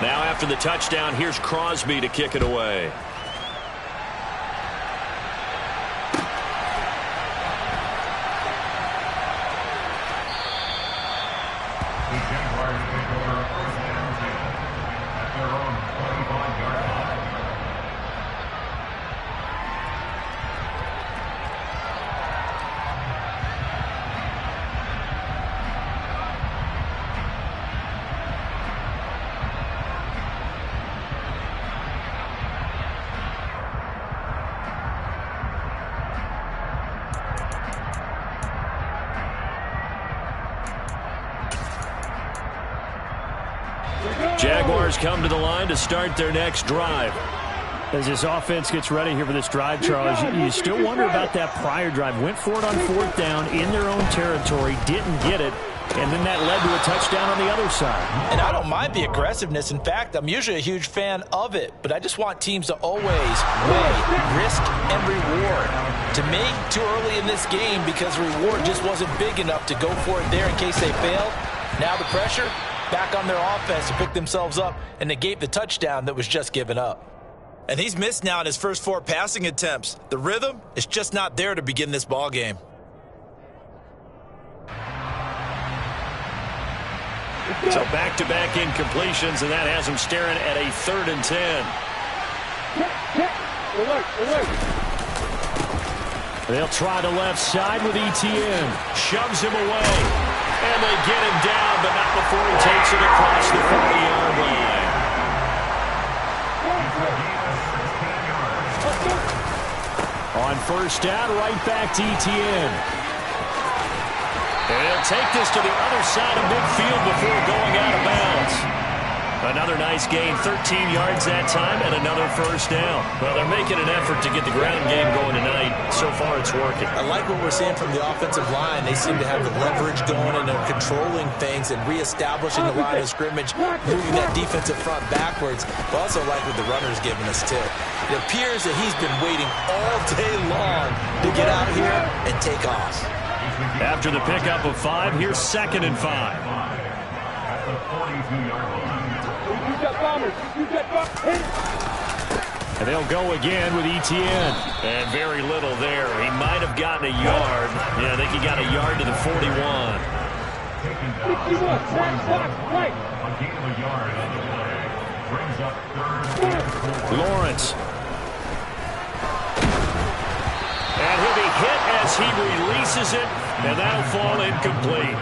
Now after the touchdown, here's Crosby to kick it away. Jaguars come to the line to start their next drive. As this offense gets ready here for this drive, Charles, you still wonder about that prior drive. Went for it on 4th down in their own territory, didn't get it, and then that led to a touchdown on the other side. And I don't mind the aggressiveness. In fact, I'm usually a huge fan of it, but I just want teams to always weigh risk and reward. To me, too early in this game because reward just wasn't big enough to go for it there in case they failed. Now the pressure back on their offense to pick themselves up and negate the touchdown that was just given up. And he's missed now in his first 4 passing attempts. The rhythm is just not there to begin this ball game. So back-to-back incompletions, and that has him staring at a 3rd and 10. They'll try the left side with ETN. Shoves him away. And they get him down, but not before he takes it across the 40-yard line. On 1st down, right back to ETN. And he'll take this to the other side of midfield before going out of bounds. Another nice gain, 13 yards that time, and another 1st down. Well, they're making an effort to get the ground game going tonight. So far, it's working. I like what we're seeing from the offensive line. They seem to have the leverage going, and they're controlling things and reestablishing the line of scrimmage, moving that defensive front backwards. But also like what the runner's giving us, too. It appears that he's been waiting all day long to get out here and take off. After the pickup of 5, here's 2nd and 5. At the 42-yard line. And they'll go again with ETN. And very little there. He might have gotten a yard. Yeah, I think he got a yard to the 41. Lawrence. And he'll be hit as he releases it, and that'll fall incomplete.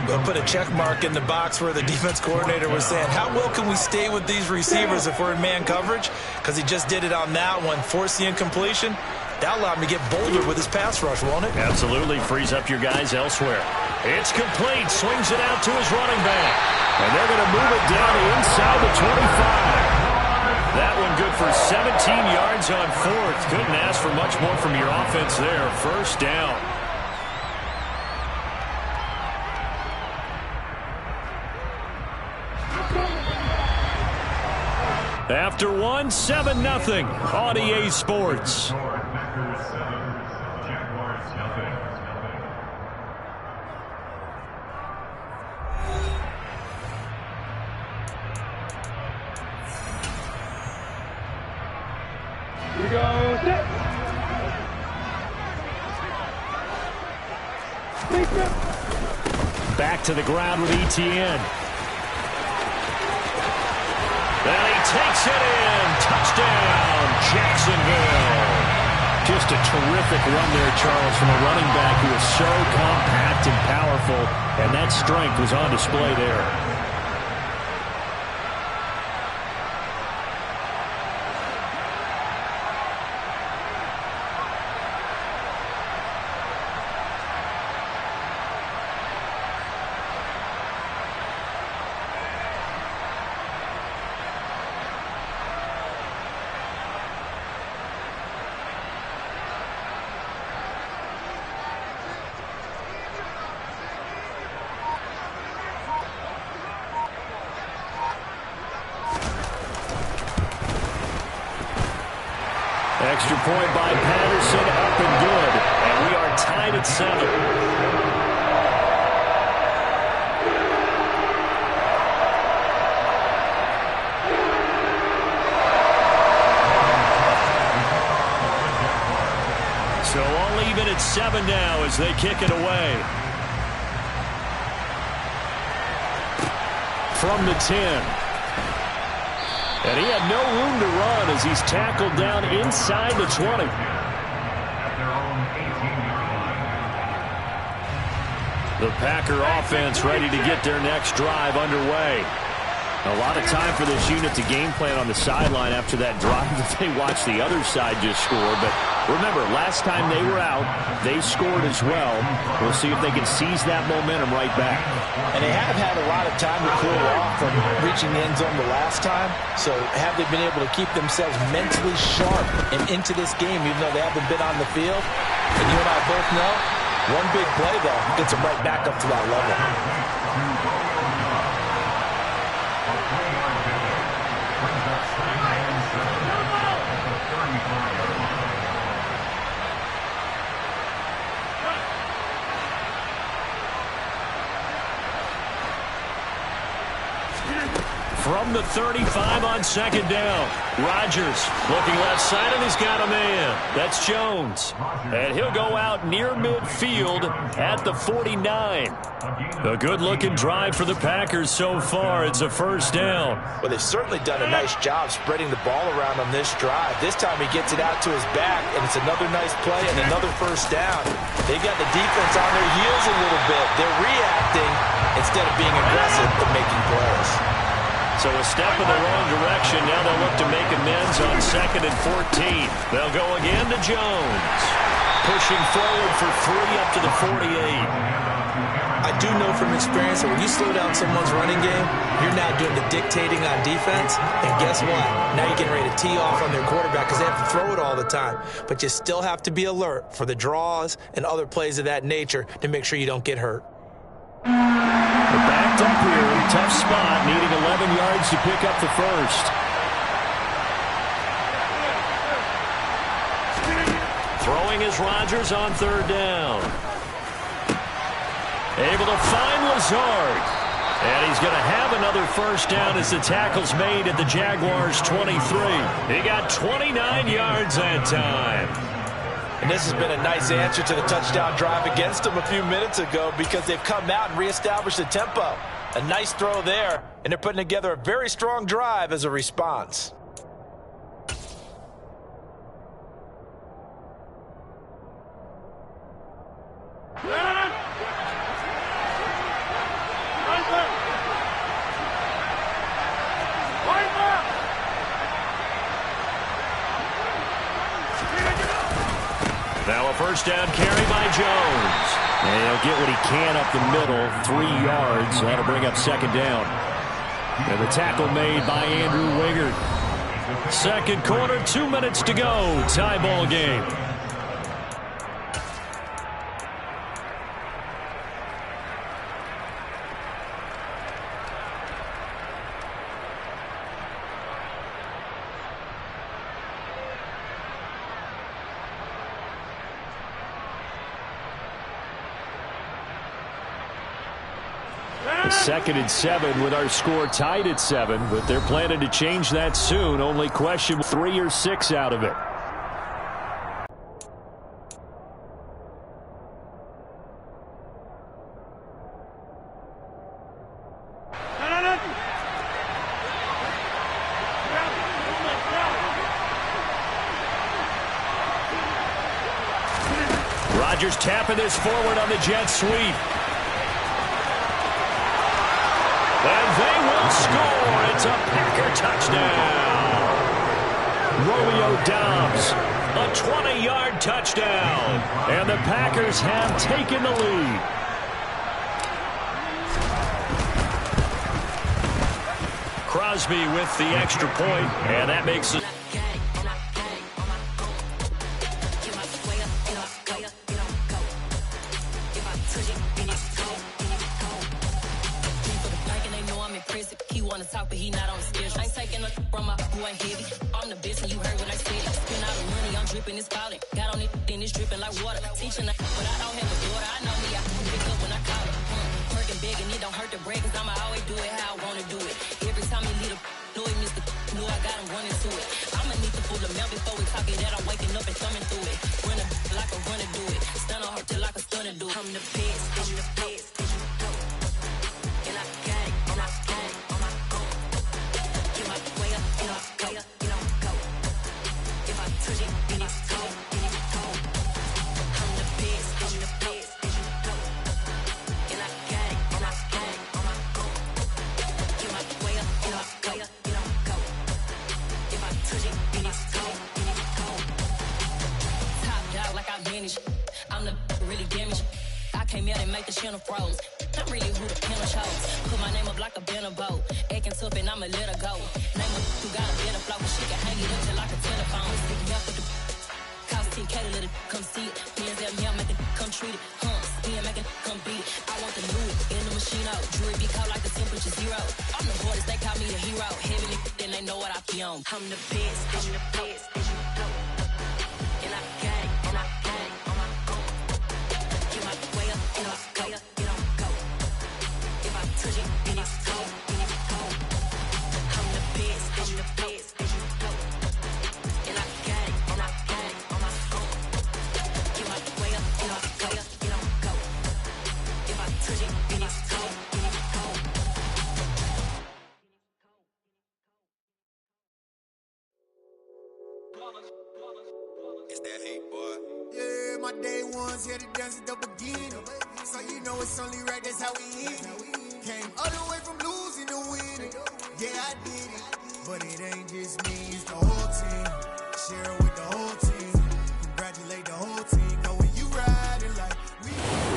We'll put a check mark in the box where the defense coordinator was saying, how well can we stay with these receivers if we're in man coverage? Because he just did it on that one, forced the incompletion. That allowed him to get bolder with his pass rush, won't it? Absolutely, frees up your guys elsewhere. It's complete, swings it out to his running back. And they're going to move it down inside the 25. That one good for 17 yards on 4th. Couldn't ask for much more from your offense there. 1st down. After 1, 7-0 on EA Sports. Here we go. Back to the ground with ETN. And he takes it in. Touchdown, Jacksonville. Just a terrific run there, Charles, from a running back who is so compact and powerful, and that strength was on display there. Extra point by Patterson, up and good. And we are tied at 7. 7 now as they kick it away. From the 10. And he had no room to run as he's tackled down inside the 20. The Packer offense ready to get their next drive underway. A lot of time for this unit to game plan on the sideline after that drive that they watched the other side just score. But remember, last time they were out, they scored as well. We'll see if they can seize that momentum right back. And they have had a lot of time to cool off from reaching the end zone the last time. So have they been able to keep themselves mentally sharp and into this game, even though they haven't been on the field? And you and I both know, one big play, though, gets them right back up to that level. From the 35 on second down. Rodgers looking left side, and he's got a man. That's Jones. And he'll go out near midfield at the 49. A good-looking drive for the Packers so far. It's a first down. Well, they've certainly done a nice job spreading the ball around on this drive. This time he gets it out to his back, and it's another nice play and another first down. They've got the defense on their heels a little bit. They're reacting instead of being aggressive but making plays. So a step in the wrong direction. Now they'll look to make amends on 2nd and 14. They'll go again to Jones. Pushing forward for 3 up to the 48. I do know from experience that when you slow down someone's running game, you're now doing the dictating on defense. And guess what? Now you're getting ready to tee off on their quarterback because they have to throw it all the time. But you still have to be alert for the draws and other plays of that nature to make sure you don't get hurt. They're backed up here. Tough spot, needing 11 yards to pick up the first. Throwing is Rodgers on 3rd down. Able to find Lazard. And he's going to have another first down as the tackle's made at the Jaguars' 23. He got 29 yards that time. And this has been a nice answer to the touchdown drive against them a few minutes ago because they've come out and reestablished the tempo. A nice throw there, and they're putting together a very strong drive as a response. Now a first down carry by Jones. And he'll get what he can up the middle, 3 yards. That'll bring up 2nd down. And the tackle made by Andrew Wingard. 2nd quarter, 2 minutes to go. Tie ball game. A 2nd and 7 with our score tied at 7, but they're planning to change that soon. Only question 3 or 6 out of it. Rodgers tapping this forward on the jet sweep. And they will score. It's a Packer touchdown. Romeo Doubs, a 20-yard touchdown. And the Packers have taken the lead. Crosby with the extra point, and that makes it. But he not on the schedule. I ain't taking nothing from my boy heavy. I'm the best and you heard what I said. Spend all the money, I'm dripping, it's falling. Got on it, then it's dripping like water. Teaching her, but I don't have a daughter. I know me, I can pick up when I call her. Working big and it don't hurt to break, cause I'ma always do it how I wanna do it. Every time he lead a know it, Mr. Know I got him running to it. I'ma need to pull the mail before we talk it out. I'm waking up and thumbing through it. Run a like a runner do it. Stun on her. I'm the best, I'm the best. And I got it, and I got it on my own. Get my way up, get my way up, get on go. If I touch it, then it's cold, then it's cold. I'm the best, I'm the best. And I got it, and I got it on my own. Get my way up, get my way up, get on go. If I touch it, then it's cold, then it's cold. Top dog like I manage. I'm the really damaged. I came out and make the channel froze. I'm really who the panel chose. Put my name up like a banner boat. Acting tough and I'ma let her go. Name her who got a better flow. She can hang it up till like a telephone. Stick me up with the cost 10K to let it come see it. Hands out me, I make it come treat it. Spin, make it come beat it. I want the new in the machine out. Jewelry be cold like the temperature zero. I'm the hardest, they call me the hero. Heavy then they know what I be on. I'm the best, I'm the best. And I got it, and I got it on my own. Get my way up, get my way up, get on go. If I touch it, then it's cold, then it's cold. I'm the best, I'm the best. And I got it, and I got it on my own. Get my way up, get my way up, get on go. If I touch it, then it's cold, then it's cold. It's that hate, boy. Yeah, my day ones here to dance at the beginning. So you know it's only right, that's how we eat. Came all the way from losing to winning. Yeah, I did it. But it ain't just me, it's the whole team. Share it with the whole team. Congratulate the whole team. Know when you riding like we.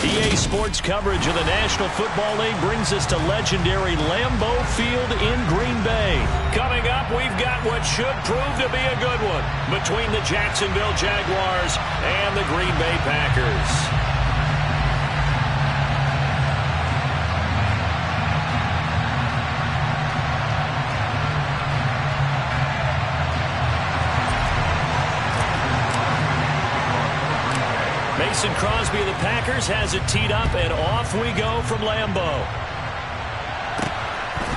EA Sports coverage of the National Football League brings us to legendary Lambeau Field in Green Bay. Coming up, we've got what should prove to be a good one between the Jacksonville Jaguars and the Green Bay Packers. Mason Crosby of the Packers has it teed up, and off we go from Lambeau.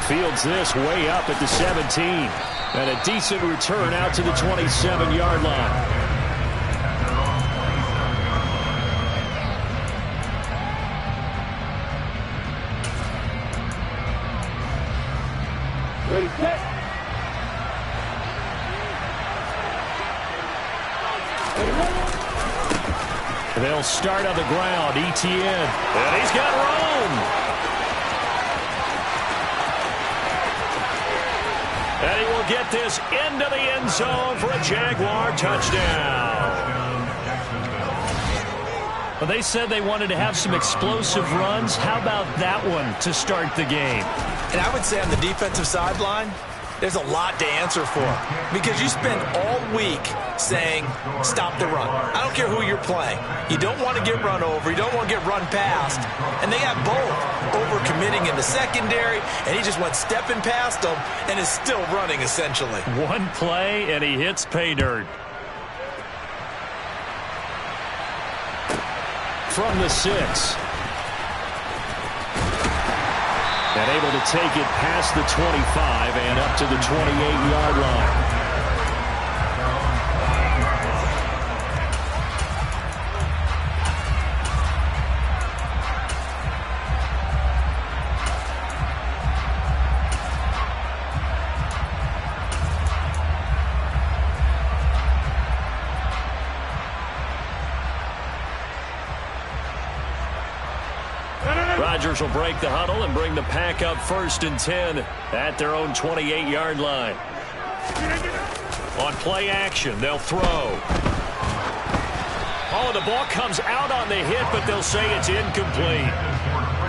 Fields this way up at the 17. And a decent return out to the 27-yard line. Ready, set. They'll start on the ground. Etienne. And he's got room. And he will get this into the end zone for a Jaguar touchdown. Well, they said they wanted to have some explosive runs. How about that one to start the game? And I would say on the defensive sideline, there's a lot to answer for because you spend all week saying, stop the run. I don't care who you're playing. You don't want to get run over. You don't want to get run past. And they got both over-committing in the secondary, and he just went stepping past them and is still running, essentially. One play, and he hits pay dirt. From the 6. And able to take it past the 25 and up to the 28-yard line. Rodgers will break the huddle and bring the Pack up 1st and 10 at their own 28-yard line. On play action, they'll throw. Oh, the ball comes out on the hit, but they'll say it's incomplete.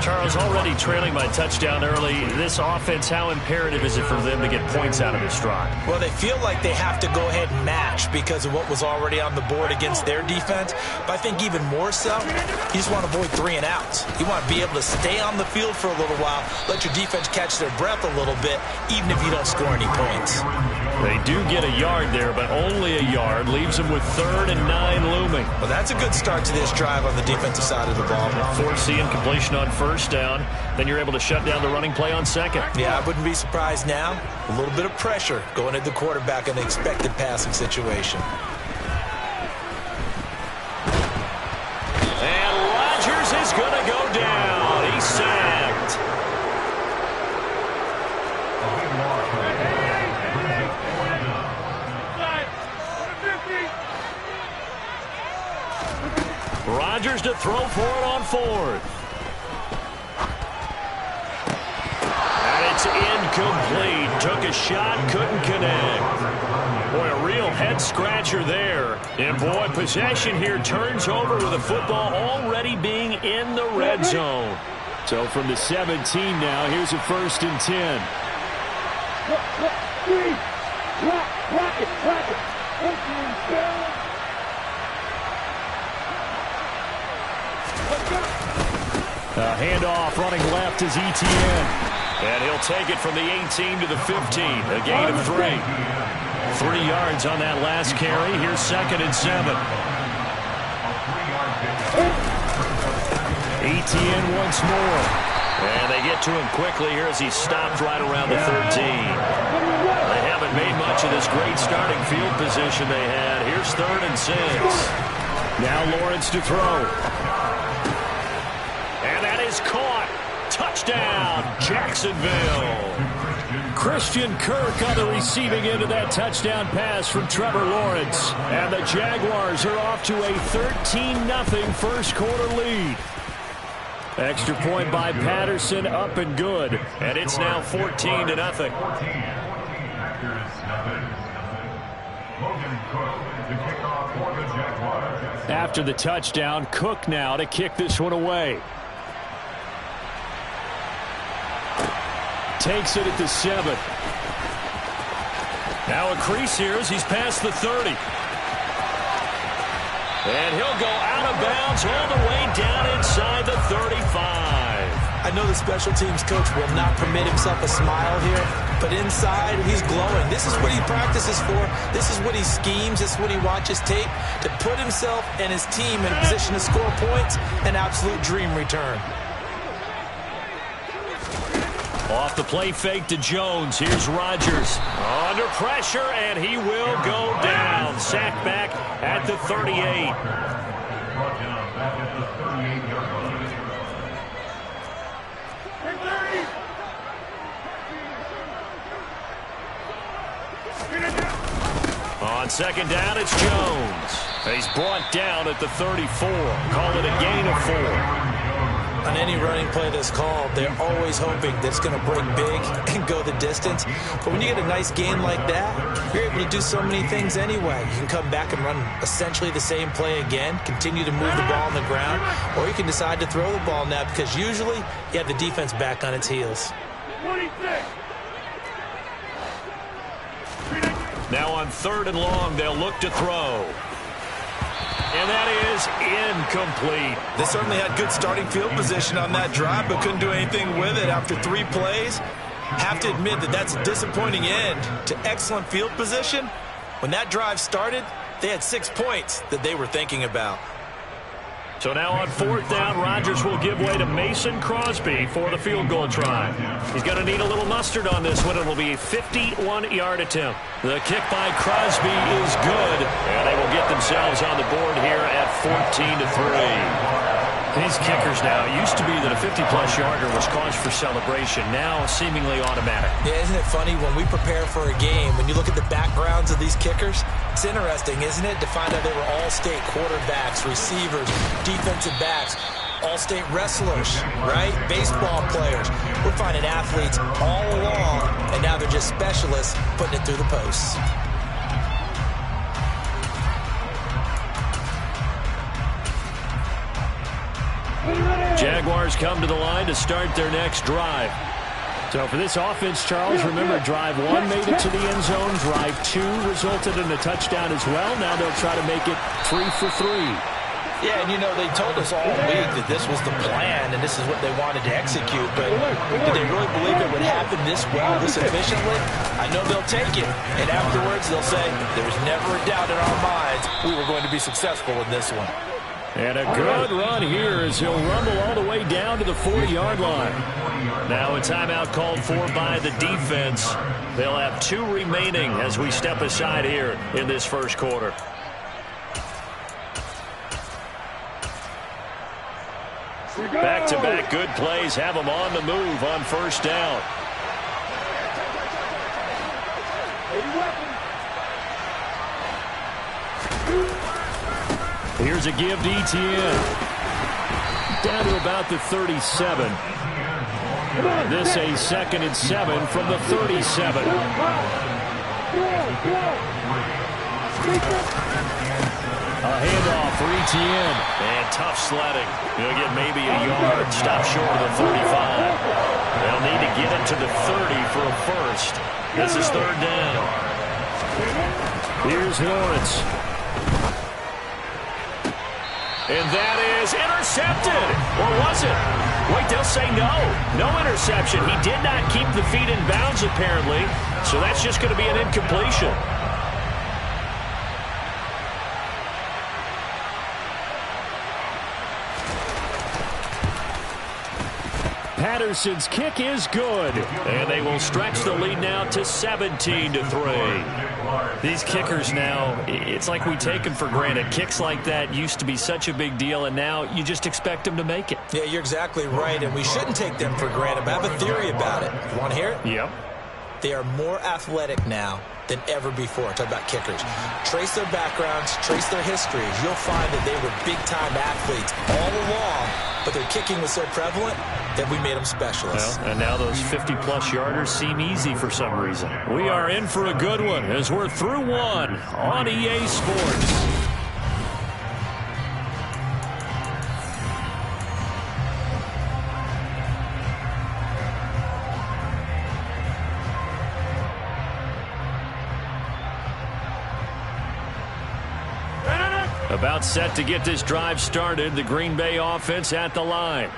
Charles, already trailing by touchdown early. This offense, how imperative is it for them to get points out of this drive? Well, they feel like they have to go ahead and match because of what was already on the board against their defense. But I think even more so, you just want to avoid 3 and outs. You want to be able to stay on the field for a little while, let your defense catch their breath a little bit, even if you don't score any points. They do get a yard there, but only a yard. Leaves them with 3rd and 9 looming. Well, that's a good start to this drive on the defensive side of the ball. Force the incompletion on 1st down. Then you're able to shut down the running play on 2nd. Yeah, I wouldn't be surprised now. A little bit of pressure going at the quarterback in an expected passing situation. And Rodgers is throw for it on fourth. And it's incomplete. Took a shot, couldn't connect. Boy, a real head-scratcher there. And, boy, possession here turns over with the football already being in the red zone. So from the 17 now, here's a 1st and 10. A handoff running left is Etienne. And he'll take it from the 18 to the 15. A gain of 3. 3 yards on that last carry. Here's 2nd and 7. Etienne once more. And they get to him quickly here as he stopped right around the 13. They haven't made much of this great starting field position they had. Here's 3rd and 6. Now Lawrence to throw. And that is caught. Touchdown, Jacksonville. Christian Kirk on the receiving end of that touchdown pass from Trevor Lawrence. And the Jaguars are off to a 13-0 first quarter lead. Extra point by Patterson, up and good. And it's now 14-0. After the touchdown, Cook now to kick this one away. Takes it at the 7. Now a crease here as he's past the 30. And he'll go out of bounds all the way down inside the 35. I know the special teams coach will not permit himself a smile here, but inside he's glowing. This is what he practices for. This is what he schemes. This is what he watches tape to put himself and his team in a position to score points. An absolute dream return. Off the play fake to Jones. Here's Rodgers. Under pressure, and he will go down. Sacked back at the 38. On 2nd down, it's Jones. He's brought down at the 34. Call it a gain of 4. On any running play that's called, they're always hoping that it's going to break big and go the distance. But when you get a nice gain like that, you're able to do so many things anyway. You can come back and run essentially the same play again, continue to move the ball on the ground, or you can decide to throw the ball now because usually you have the defense back on its heels. Now on 3rd and long, they'll look to throw. And that is incomplete. They certainly had good starting field position on that drive, but couldn't do anything with it after 3 plays. Have to admit that that's a disappointing end to excellent field position. When that drive started, they had 6 points that they were thinking about. So now on 4th down, Rodgers will give way to Mason Crosby for the field goal try. He's going to need a little mustard on this one. It will be a 51-yard attempt. The kick by Crosby is good, and they will get themselves on the board here at 14-3. These kickers now, it used to be that a 50-plus yarder was cause for celebration. Now seemingly automatic. Yeah, isn't it funny when we prepare for a game, when you look at the backgrounds of these kickers, it's interesting, isn't it, to find out they were all-state quarterbacks, receivers, defensive backs, all-state wrestlers, right? Baseball players. We're finding athletes all along, and now they're just specialists putting it through the posts. Jaguars come to the line to start their next drive. So for this offense, Charles, remember drive 1 made it to the end zone. Drive 2 resulted in a touchdown as well. Now they'll try to make it 3 for 3. Yeah, and you know, they told us all week that this was the plan and this is what they wanted to execute, but did they really believe it would happen this well, this efficiently? I know they'll take it, and afterwards they'll say, there was never a doubt in our minds we were going to be successful in this one. And a good run here as he'll rumble all the way down to the 40-yard line. Now a timeout called for by the defense. They'll have 2 remaining as we step aside here in this first quarter. Back-to-back good plays have them on the move on 1st down. Here's a give to Etienne. down to about the 37. This a 2nd and 7 from the 37. A handoff for Etienne. And tough sledding. He'll get maybe a yard. Stop short of the 35. They'll need to get it to the 30 for a first. This is 3rd down. Here's Lawrence. And that is intercepted. Or was it? Wait, they'll say no. No interception. He did not keep the feet in bounds, apparently. So that's just going to be an incompletion. Patterson's kick is good. And they will stretch the lead now to 17-3. These kickers now, it's like we take them for granted. Kicks like that used to be such a big deal, and now you just expect them to make it. Yeah, you're exactly right, and we shouldn't take them for granted, but I have a theory about it. You want to hear it? Yep. They are more athletic now than ever before. Talk about kickers. Trace their backgrounds, trace their histories. You'll find that they were big-time athletes all along, but their kicking was so prevalent that we made them specialists. Well, and now those 50-plus yarders seem easy for some reason. We are in for a good one as we're through one on EA Sports. About set to get this drive started. The Green Bay offense at the line.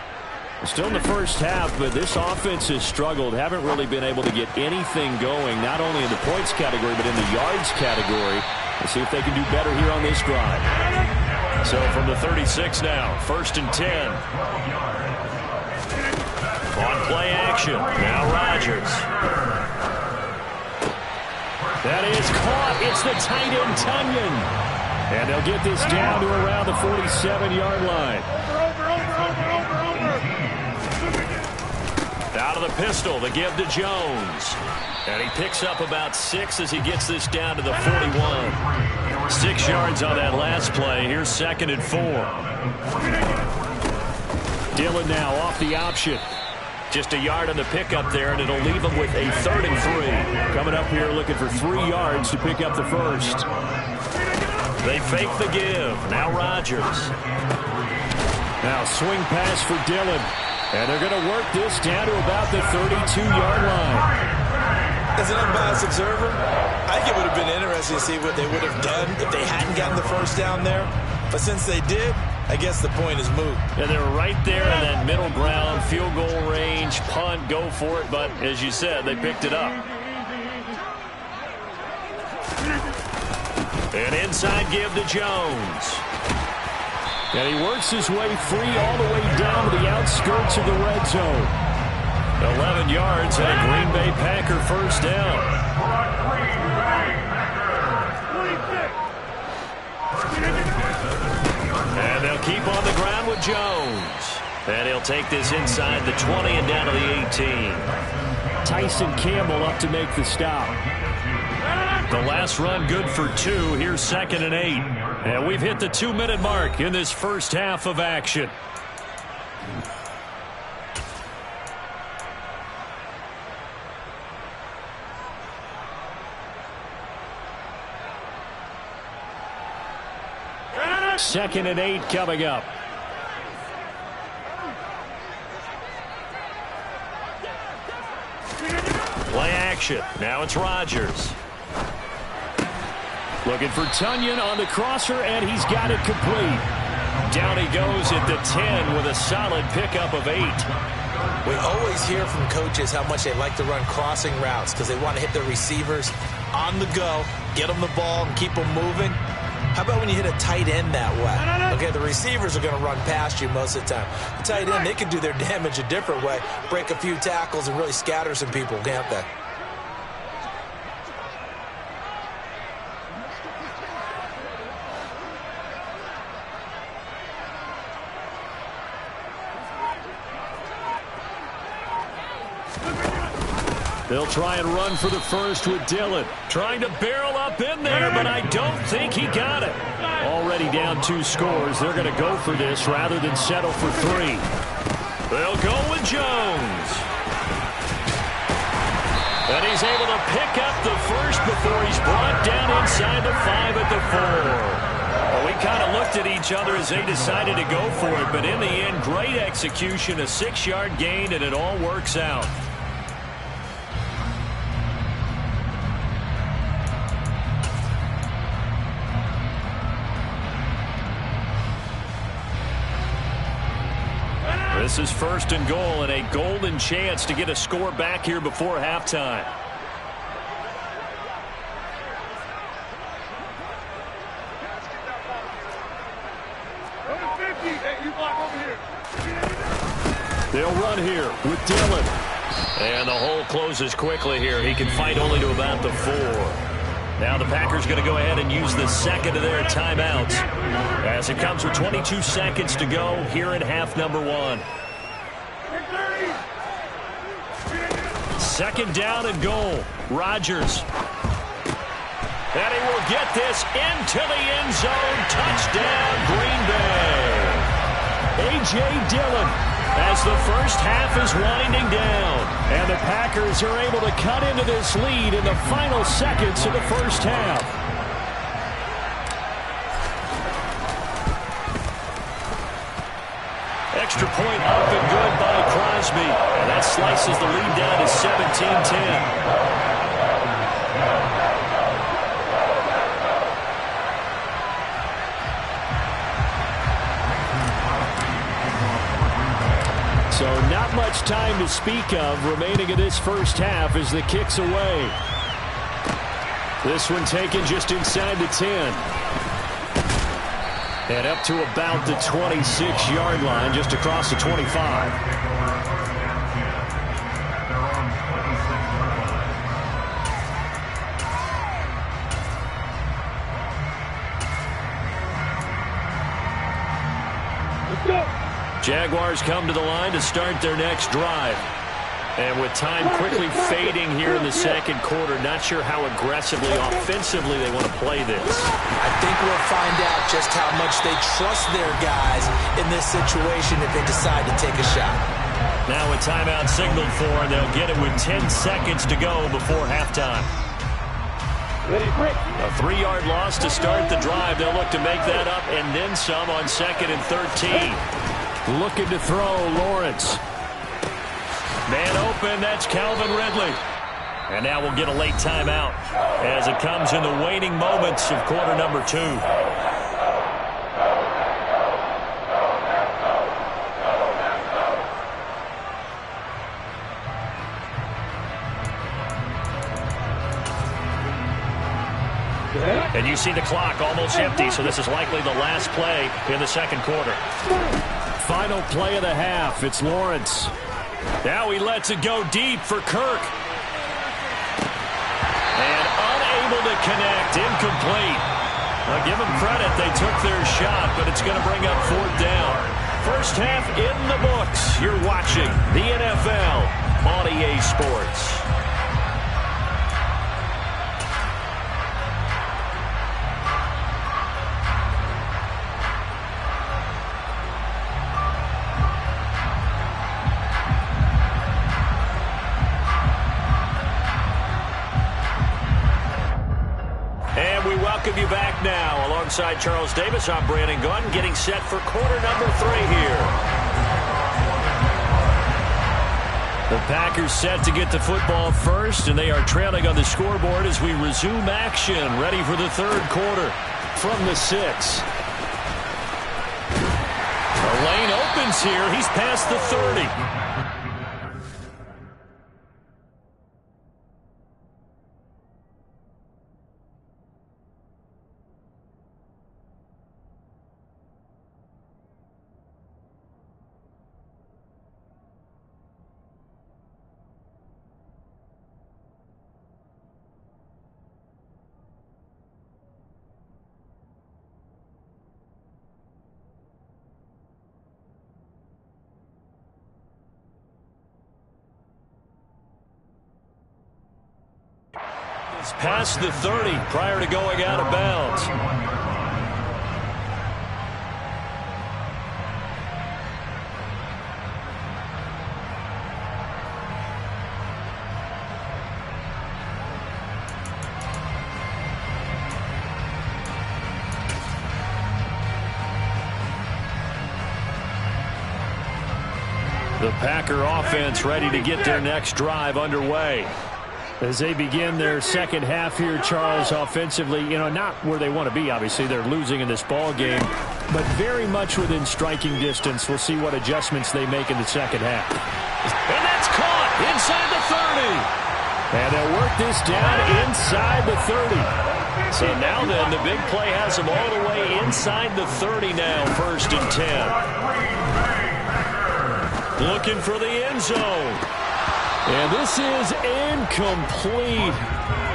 Still in the first half, but this offense has struggled. Haven't really been able to get anything going, not only in the points category, but in the yards category. We'll see if they can do better here on this drive. So from the 36 now, 1st and 10. On play action. Now Rodgers. That is caught. It's the tight end, Tunyon. And they'll get this down to around the 47-yard line. Out of the pistol, the give to Jones. And he picks up about 6 as he gets this down to the 41. 6 yards on that last play. Here's 2nd and 4. Dillon now off the option. Just a yard on the pickup there, and it'll leave him with a 3rd and 3. Coming up here looking for 3 yards to pick up the first. They fake the give. Now Rodgers. Now swing pass for Dillon. And they're going to work this down to about the 32-yard line. As an unbiased observer, I think it would have been interesting to see what they would have done if they hadn't gotten the first down there. But since they did, I guess the point is moot. And they're right there in that middle ground, field goal range, punt, go for it. But as you said, they picked it up. An inside give to Jones. And he works his way free all the way down to the outskirts of the red zone. 11 yards and a Green Bay Packer first down. And they'll keep on the ground with Jones. And he'll take this inside the 20 and down to the 18. Tyson Campbell up to make the stop. The last run good for 2. Here's 2nd and 8. And we've hit the 2-minute mark in this first half of action. Second and 8 coming up. Play action. Now it's Rodgers. Looking for Tunyon on the crosser, and he's got it complete. Down he goes at the 10 with a solid pickup of 8. We always hear from coaches how much they like to run crossing routes because they want to hit their receivers on the go, get them the ball, and keep them moving. How about when you hit a tight end that way? Okay, the receivers are going to run past you most of the time. The tight end, they can do their damage a different way, break a few tackles, and really scatter some people, can't they? They'll try and run for the first with Dillon. Trying to barrel up in there, but I don't think he got it. Already down 2 scores. They're going to go for this rather than settle for 3. They'll go with Jones. And he's able to pick up the first before he's brought down inside the 5 at the 4. Well, we kind of looked at each other as they decided to go for it, but in the end, great execution, a 6-yard gain, and it all works out. This is 1st and goal and a golden chance to get a score back here before halftime. They'll run here with Dillon. And the hole closes quickly here. He can fight only to about the 4. Now the Packers going to go ahead and use the second of their timeouts as it comes with 22 seconds to go here in half number 1. 2nd down and goal. Rodgers. And he will get this into the end zone. Touchdown, Green Bay. A.J. Dillon as the first half is winding down. And the Packers are able to cut into this lead in the final seconds of the first half. Extra point up and good by Crosby. And that slices the lead down to 17-10. So not much time to speak of remaining in this first half as the kick's away. This one taken just inside the 10. And up to about the 26-yard line, just across the 25. Jaguars come to the line to start their next drive. And with time quickly fading here in the second quarter, not sure how aggressively, offensively they want to play this. I think we'll find out just how much they trust their guys in this situation if they decide to take a shot. Now a timeout signaled for, and they'll get it with 10 seconds to go before halftime. A 3-yard loss to start the drive. They'll look to make that up and then some on 2nd and 13. Looking to throw, Lawrence. Man open, that's Calvin Ridley. And now we'll get a late timeout as it comes in the waning moments of quarter number 2. And you see the clock almost empty, so this is likely the last play in the second quarter. Final play of the half. It's Lawrence. Now he lets it go deep for Kirk. And unable to connect. Incomplete. I'll give them credit. They took their shot, but it's going to bring up 4th down. First half in the books. You're watching the NFL on EA Sports. Welcome you back now. Alongside Charles Davis, I'm Brandon Gunn, getting set for quarter number 3 here. The Packers set to get the football first, and they are trailing on the scoreboard as we resume action, ready for the third quarter from the 6. The lane opens here. He's past the 30. Past the 30 prior to going out of bounds. The Packer offense ready to get their next drive underway. As they begin their second half here, Charles, offensively, not where they want to be, obviously. They're losing in this ball game, but very much within striking distance. We'll see what adjustments they make in the second half. And that's caught inside the 30. And they'll work this down inside the 30. So now then, the big play has them all the way inside the 30 now, 1st and 10. Looking for the end zone. And this is incomplete.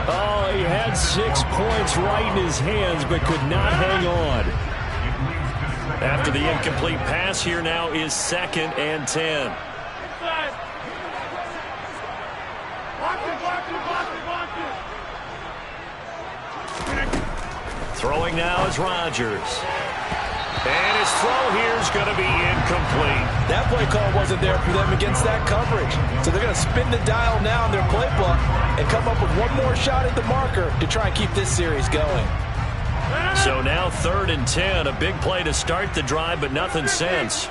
Oh, he had 6 points right in his hands, but could not hang on. After the incomplete pass, here now is 2nd and 10. Throwing now is Rodgers. And his throw here is going to be incomplete. That play call wasn't there for them against that coverage. So they're going to spin the dial now in their playbook and come up with one more shot at the marker to try and keep this series going. So now 3rd and 10, a big play to start the drive, but nothing since.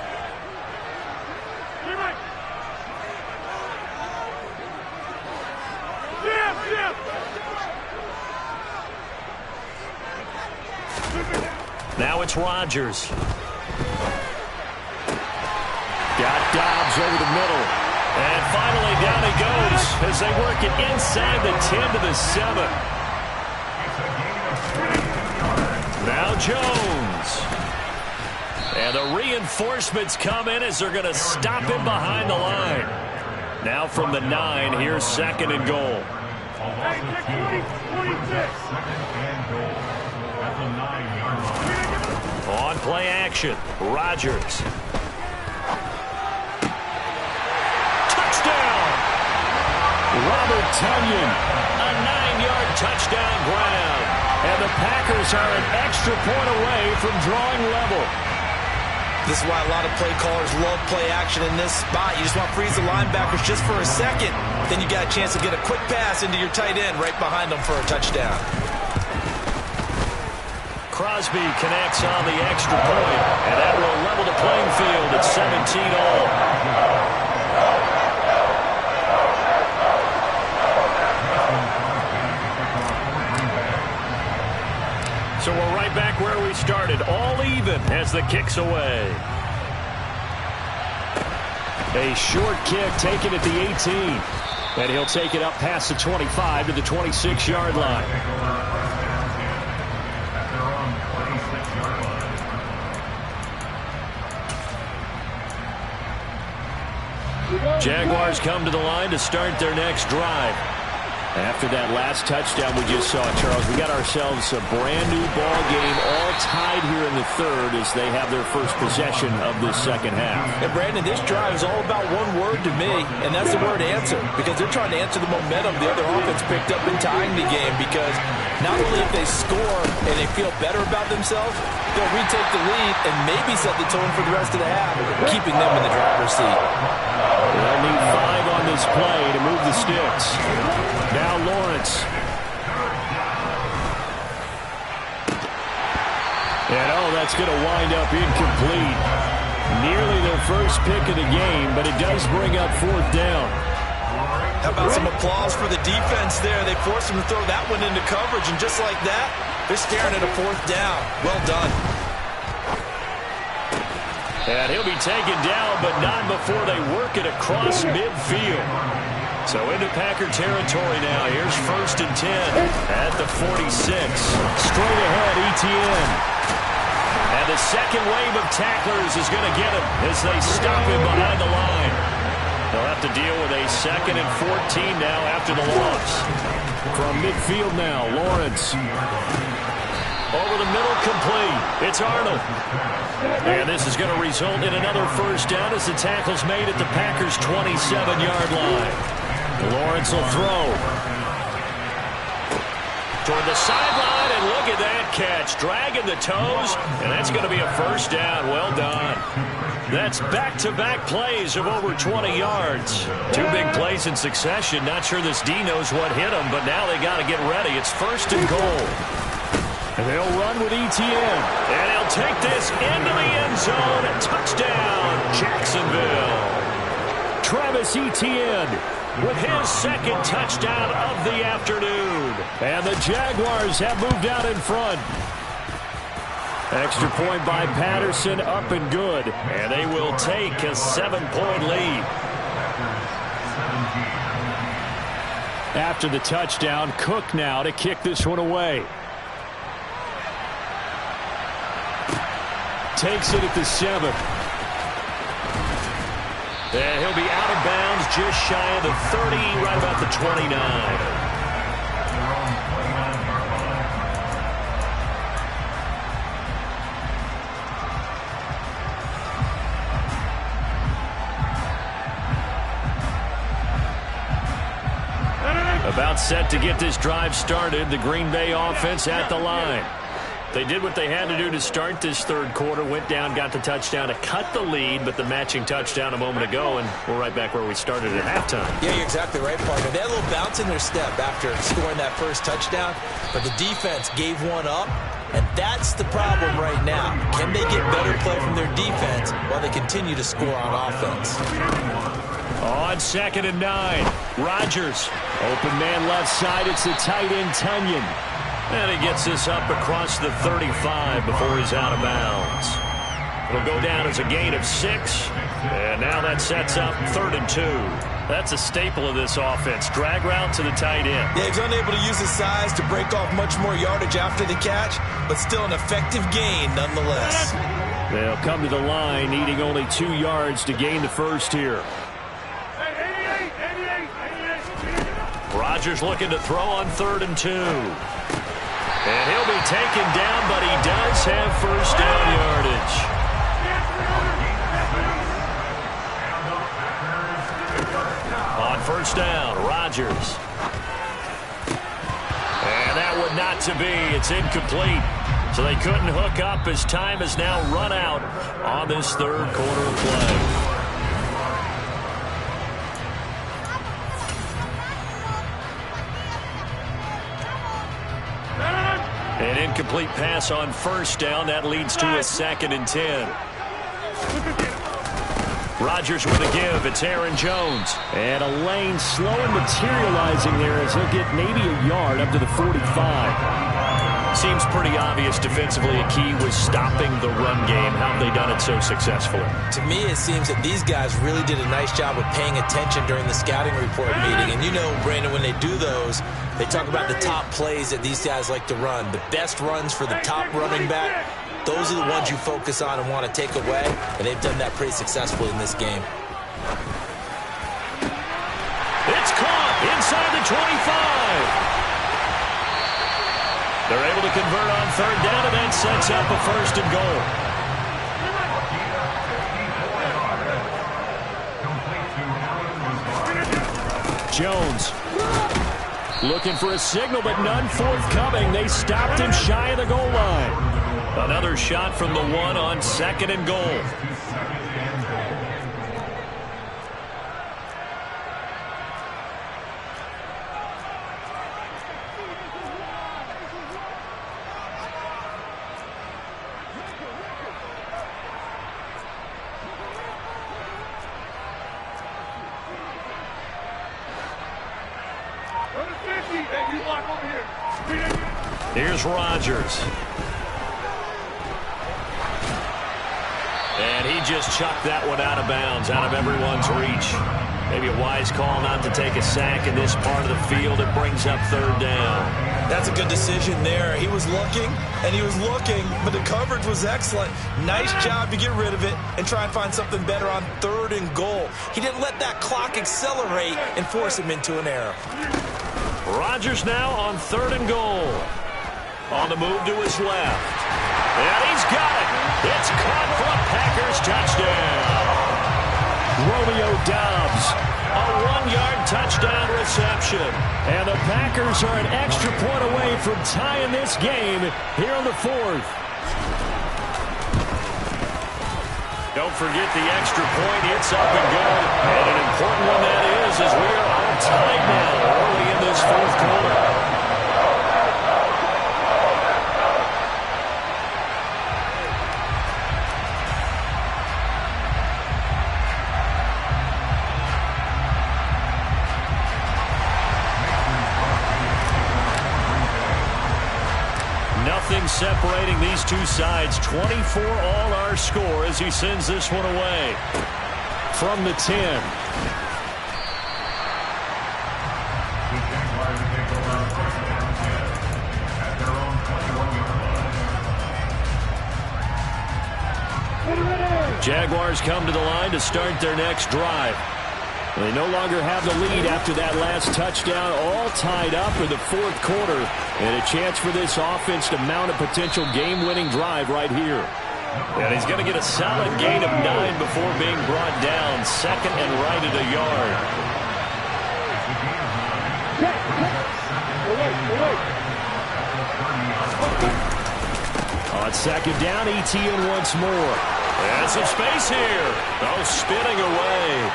Now it's Rodgers. Got Dobbs over the middle. And finally down he goes as they work it inside the 10 to the 7. Now Jones. And the reinforcements come in as they're going to stop him behind the line. Now from the 9, here's 2nd and goal. On play action, Rodgers. Touchdown! Robert Tonyan, a 9-yard touchdown grab. And the Packers are an extra point away from drawing level. This is why a lot of play callers love play action in this spot. You just want to freeze the linebackers just for a second. Then you got a chance to get a quick pass into your tight end right behind them for a touchdown. Crosby connects on the extra point, and that will level the playing field at 17 all. So we're right back where we started, all even as the kick's away. A short kick taken at the 18, and he'll take it up past the 25 to the 26-yard line. Jaguars come to the line to start their next drive. After that last touchdown we just saw, Charles, we got ourselves a brand-new ball game, all tied here in the 3rd as they have their first possession of this second half. And, Brandon, this drive is all about one word to me, and that's the word answer, because they're trying to answer the momentum the other offense picked up in tying the game, because not only if they score and they feel better about themselves, they'll retake the lead and maybe set the tone for the rest of the half, keeping them in the driver's seat. They'll need 5 on this play to move the sticks. Now Lawrence. And that's going to wind up incomplete. Nearly their first pick of the game, but it does bring up 4th down. How about some applause for the defense there? They forced him to throw that one into coverage, and just like that, they're staring at a 4th down. Well done. And he'll be taken down, but not before they work it across midfield. So into Packer territory now. Here's 1st and 10 at the 46. Straight ahead, Etienne. And the second wave of tacklers is going to get him as they stop him behind the line. They'll have to deal with a 2nd and 14 now after the loss. From midfield now, Lawrence. Over the middle, complete. It's Arnold. And this is going to result in another first down as the tackle's made at the Packers' 27-yard line. Lawrence will throw. toward the sideline, and look at that catch. Dragging the toes, and that's going to be a first down. Well done. That's back-to-back plays of over 20 yards. Two big plays in succession. Not sure this D knows what hit him, but now they got to get ready. It's first and goal. And they'll run with ETN. And he'll take this into the end zone. Touchdown, Jacksonville. Travis Etienne with his second touchdown of the afternoon. And the Jaguars have moved out in front. Extra point by Patterson, up and good. And they will take a 7-point lead. After the touchdown, Cook now to kick this one away. Takes it at the 7. And he'll be out of bounds just shy of the 30, right about the 29. About set to get this drive started. The Green Bay offense at the line. They did what they had to do to start this third quarter. Went down, got the touchdown to cut the lead, but the matching touchdown a moment ago, and we're right back where we started at halftime. Yeah, you're exactly right, partner. They had a little bounce in their step after scoring that first touchdown, but the defense gave one up, and that's the problem right now. Can they get better play from their defense while they continue to score on offense? On 2nd and 9, Rodgers. Open man left side. It's the tight end, Tunyon. And he gets this up across the 35 before he's out of bounds. It'll go down as a gain of 6. And now that sets up 3rd and 2. That's a staple of this offense. Drag route to the tight end. Yeah, he's unable to use his size to break off much more yardage after the catch, but still an effective gain nonetheless. They'll come to the line, needing only 2 yards to gain the first here. Rodgers looking to throw on 3rd and 2. And he'll be taken down, but he does have first down yardage. On first down, Rodgers. And that would not to be. It's incomplete. So they couldn't hook up as time has now run out on this third quarter of play. An incomplete pass on first down. That leads to a 2nd and 10. Rodgers with a give. It's Aaron Jones. And a lane slow and materializing there as he'll get maybe a yard up to the 45. Seems pretty obvious defensively a key was stopping the run game. How have they done it so successfully? To me, it seems that these guys really did a nice job of paying attention during the scouting report meeting. And you know, Brandon, when they do those, they talk about the top plays that these guys like to run. The best runs for the top running back, those are the ones you focus on and want to take away. And they've done that pretty successfully in this game. It's caught inside the 25. They're able to convert on 3rd down, and that sets up a 1st and goal. Jones looking for a signal, but none forthcoming. They stopped him shy of the goal line. Another shot from the 1 on 2nd and goal. Here's Rodgers. And he just chucked that one out of bounds, out of everyone's reach. Maybe a wise call not to take a sack in this part of the field. It brings up 3rd down. That's a good decision there. He was looking, and he was looking, but the coverage was excellent. Nice job to get rid of it and try and find something better on 3rd and goal. He didn't let that clock accelerate and force him into an error. Rodgers now on 3rd and goal. On the move to his left. And he's got it. It's caught for a Packers touchdown. Romeo Doubs, a 1-yard touchdown reception. And the Packers are an extra point away from tying this game here in the fourth. Don't forget the extra point. It's up and good. And an important one that is, as we are all tied now early in this fourth quarter. Nothing separating these two sides. 24 all our score as he sends this one away from the 10. Jaguars come to the line to start their next drive. They no longer have the lead after that last touchdown, all tied up in the fourth quarter, and a chance for this offense to mount a potential game-winning drive right here. And he's going to get a solid gain of 9 before being brought down, second and right at a yard. On second down, ETN once more. And some space here. Oh, spinning away.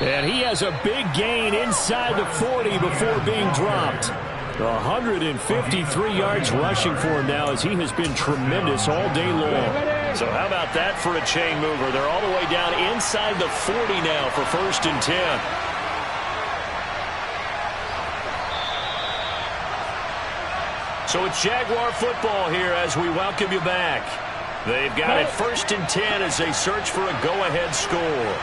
And he has a big gain inside the 40 before being dropped. 153 yards rushing for him now, as he has been tremendous all day long. So how about that for a chain mover? They're all the way down inside the 40 now for 1st and 10. So it's Jaguar football here as we welcome you back. They've got it 1st and 10 as they search for a go-ahead score.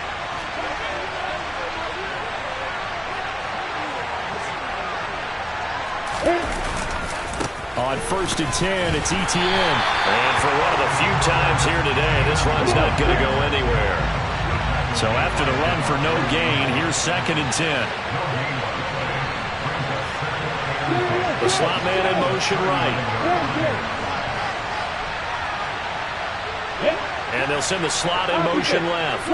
On 1st and 10, it's ETN. And for one of the few times here today, this run's not going to go anywhere. So after the run for no gain, here's 2nd and 10. The slot man in motion right. And they'll send the slot in motion left.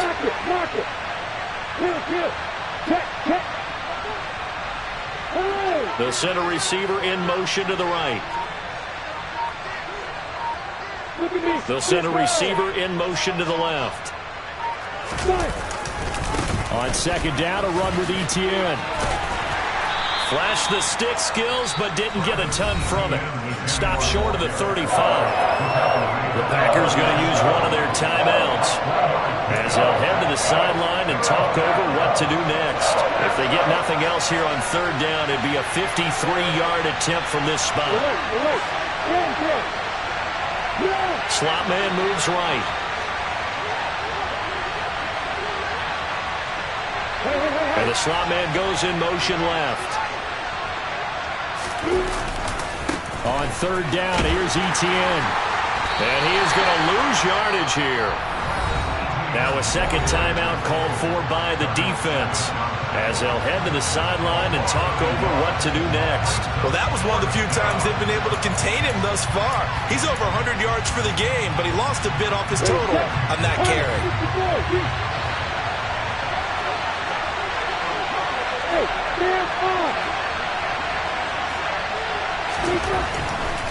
They'll send a receiver in motion to the right. They'll send a receiver in motion to the left. On 2nd down, a run with ETN. Flashed the stick skills, but didn't get a ton from it. Stopped short of the 35. The Packers going to use one of their timeouts as they'll head to the sideline and talk over what to do next. If they get nothing else here on 3rd down, it'd be a 53-yard attempt from this spot. Slot man moves right. And the slot man goes in motion left. On 3rd down, here's ETN. And he is going to lose yardage here. Now a second timeout called for by the defense as they'll head to the sideline and talk over what to do next. Well, that was one of the few times they've been able to contain him thus far. He's over 100 yards for the game, but he lost a bit off his total on that carry.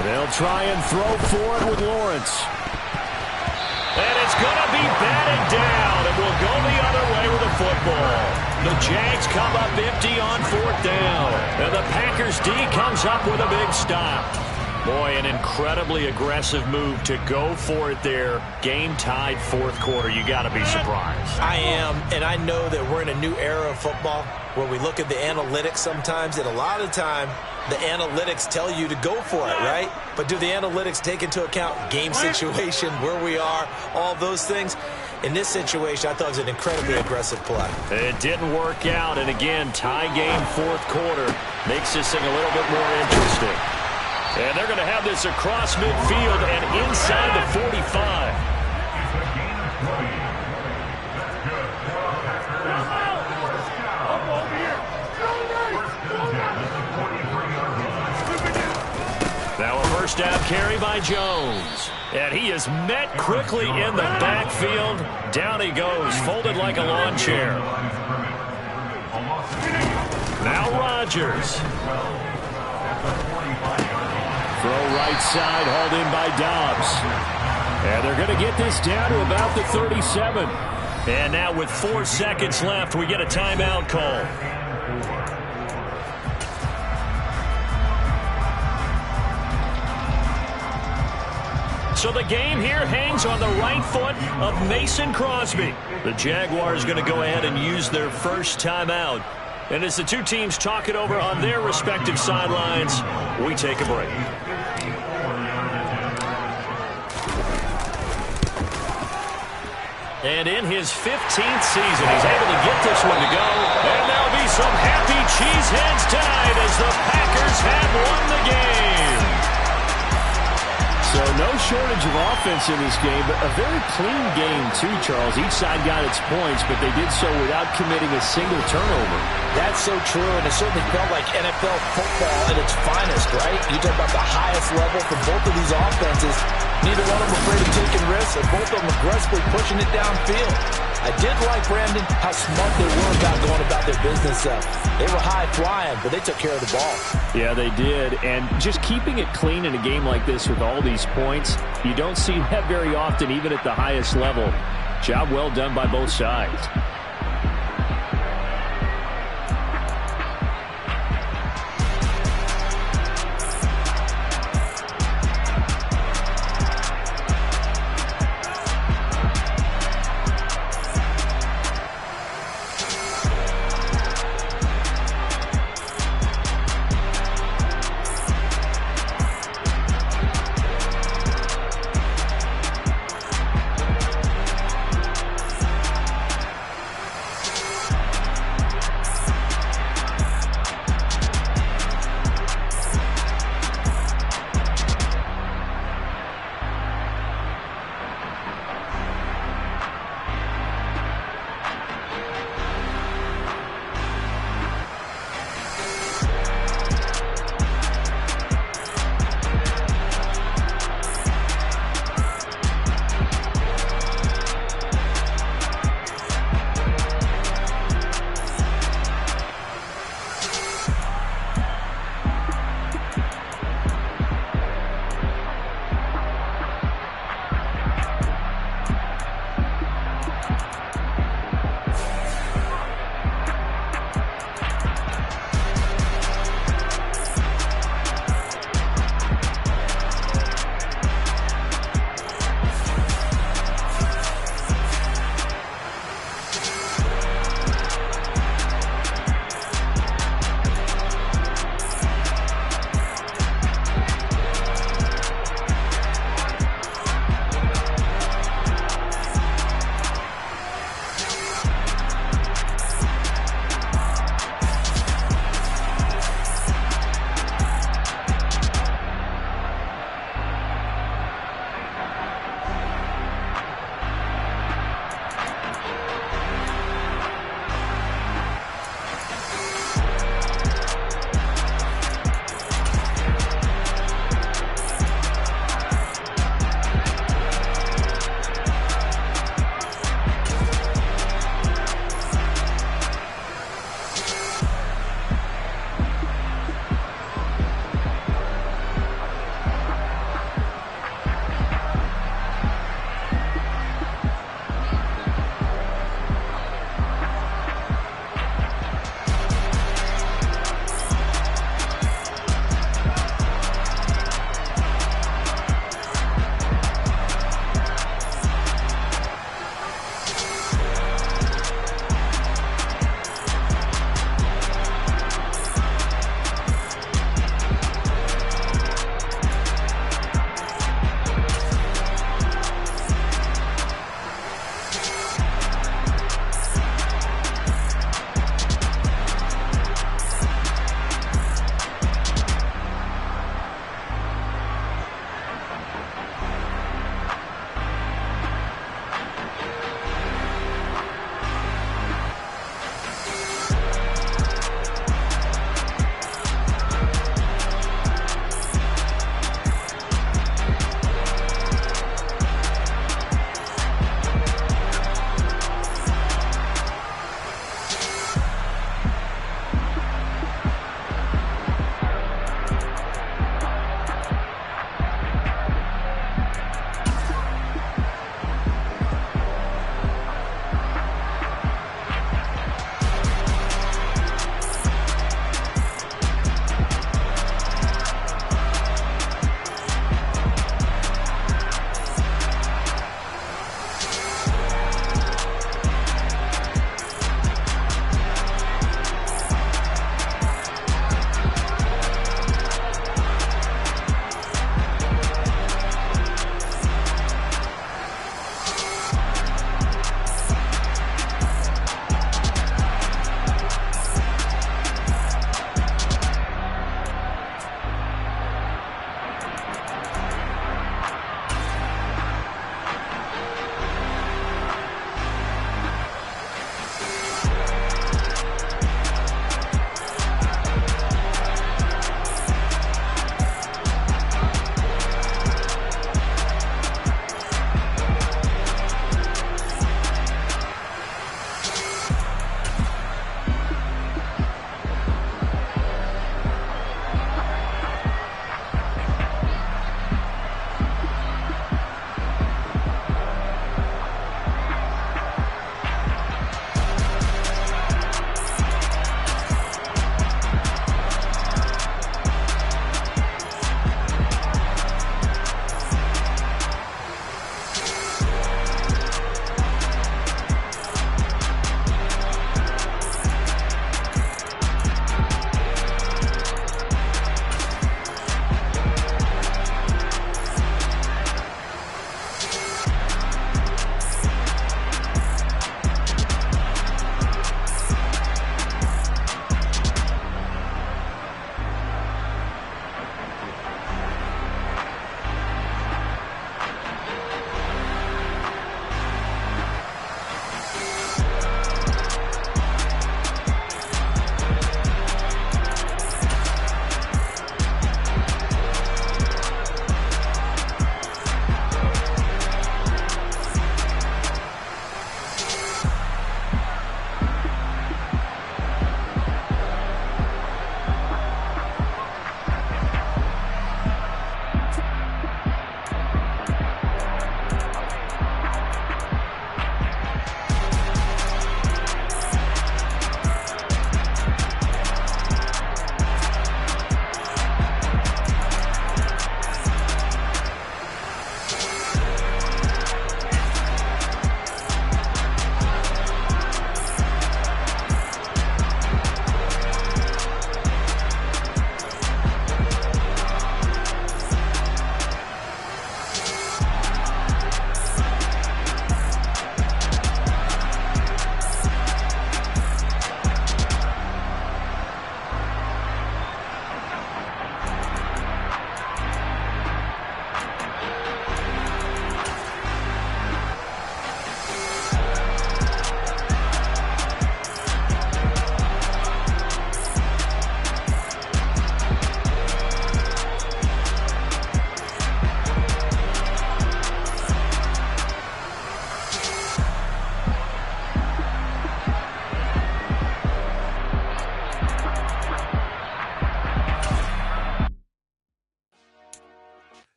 And they'll try and throw for it with Lawrence. And it's going to be batted down, and we'll go the other way with the football. The Jags come up empty on 4th down, and the Packers D comes up with a big stop. Boy, an incredibly aggressive move to go for it there. Game tied 4th quarter. You got to be surprised. I am, and I know that we're in a new era of football where we look at the analytics sometimes, and a lot of the time the analytics tell you to go for it, right? But do the analytics take into account game situation, where we are, all those things? In this situation, I thought it was an incredibly aggressive play. It didn't work out, and again, tie game 4th quarter makes this thing a little bit more interesting. And they're going to have this across midfield and inside the 45. Now a first down carry by Jones. And he is met quickly in the backfield. Down he goes, folded like a lawn chair. Rodgers. Throw right side, hauled in by Dobbs. And they're going to get this down to about the 37. And now with 4 seconds left, we get a timeout call. So the game here hangs on the right foot of Mason Crosby. The Jaguars going to go ahead and use their first timeout. And as the two teams talk it over on their respective sidelines, we take a break. And in his 15th season, he's able to get this one to go. And there'll be some happy cheeseheads tonight as the Packers have won the game. So no shortage of offense in this game, but a very clean game too, Charles. Each side got its points, but they did so without committing a single turnover. That's so true, and it certainly felt like NFL football at its finest, right? You talk about the highest level for both of these offenses. Neither one of them afraid of taking risks, and both of them aggressively pushing it downfield. I did like, Brandon, how smart they were about going about their business. They were high-flying, but they took care of the ball. Yeah, they did, and just keeping it clean in a game like this with all these points, you don't see that very often, even at the highest level. Job well done by both sides.